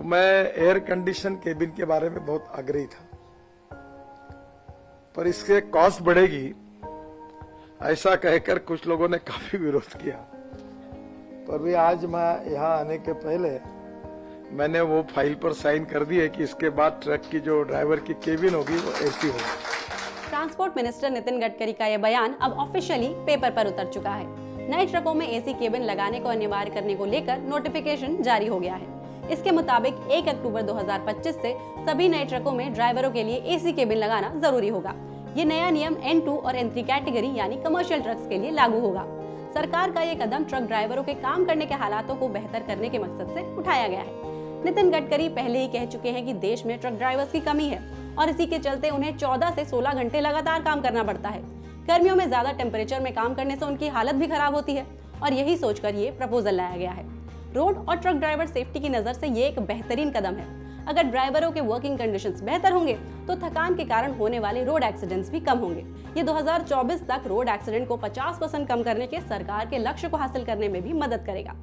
मैं air condition cabin के बारे में बहुत आग्रही था, पर इसके कॉस्ट बढ़ेगी ऐसा कहकर कुछ लोगों ने काफी विरोध किया। पर भी आज मैं यहाँ आने के पहले मैंने वो फाइल पर साइन कर दी है कि इसके बाद ट्रक की जो ड्राइवर की केबिन होगी वो एसी होगी। ट्रांसपोर्ट मिनिस्टर नितिन गडकरी का यह बयान अब ऑफिशियली पेपर पर उतर चुका है। नए ट्रकों में एसी केबिन लगाने को अनिवार्य करने को लेकर नोटिफिकेशन जारी हो गया है। इसके मुताबिक 1 अक्टूबर 2025 से सभी नए ट्रकों में ड्राइवरों के लिए एसी केबिन लगाना जरूरी होगा। ये नया नियम N2 और N3 कैटेगरी यानी कमर्शियल ट्रक्स के लिए लागू होगा। सरकार का ये कदम ट्रक ड्राइवरों के काम करने के हालातों को बेहतर करने के मकसद से उठाया गया है। नितिन गडकरी पहले ही कह चुके हैं कि देश में ट्रक ड्राइवर्स की कमी है और इसी के चलते उन्हें 14 से 16 घंटे लगातार काम करना पड़ता है। गर्मियों में ज्यादा टेम्परेचर में काम करने से उनकी हालत भी खराब होती है और यही सोचकर ये प्रपोजल लाया गया है। रोड और ट्रक ड्राइवर सेफ्टी की नजर से ये एक बेहतरीन कदम है। अगर ड्राइवरों के वर्किंग कंडीशंस बेहतर होंगे तो थकान के कारण होने वाले रोड एक्सीडेंट्स भी कम होंगे। ये 2024 तक रोड एक्सीडेंट को 50% कम करने के सरकार के लक्ष्य को हासिल करने में भी मदद करेगा।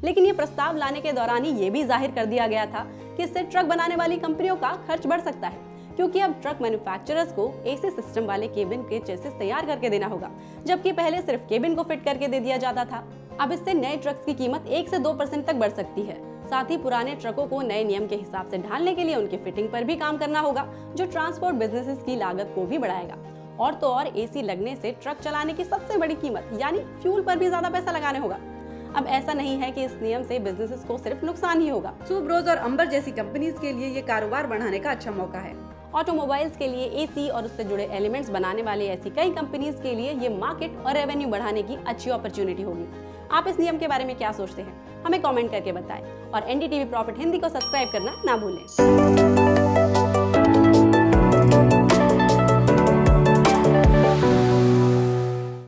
लेकिन ये प्रस्ताव लाने के दौरान ही ये भी जाहिर कर दिया गया था कि इससे ट्रक बनाने वाली कंपनियों का खर्च बढ़ सकता है, क्योंकि अब ट्रक मैन्युफैक्चरर्स को एसी सिस्टम वाले केबिन के चेसिस तैयार करके देना होगा, जबकि पहले सिर्फ केबिन को फिट करके दे दिया जाता था। अब इससे नए ट्रक्स की कीमत 1 से 2% तक बढ़ सकती है। साथ ही पुराने ट्रकों को नए नियम के हिसाब से ढालने के लिए उनकी फिटिंग पर भी काम करना होगा, जो ट्रांसपोर्ट बिजनेसेस की लागत को भी बढ़ाएगा। और तो और एसी लगने से ट्रक चलाने की सबसे बड़ी कीमत यानी फ्यूल पर भी ज्यादा पैसा लगाने होगा। अब ऐसा नहीं है कि इस नियम से बिजनेसेस को सिर्फ नुकसान ही होगा। सुब्रोज और अंबर जैसी कंपनीज के लिए ये कारोबार बढ़ाने का अच्छा मौका है। ऑटोमोबाइल्स के लिए एसी और उससे जुड़े एलिमेंट्स बनाने वाले ऐसी कई कंपनीज के लिए ये मार्केट और रेवेन्यू बढ़ाने की अच्छी अपॉर्चुनिटी होगी। आप इस नियम के बारे में क्या सोचते हैं, हमें कमेंट करके बताएं और NDTV प्रॉफिट हिंदी को सब्सक्राइब करना ना भूलें।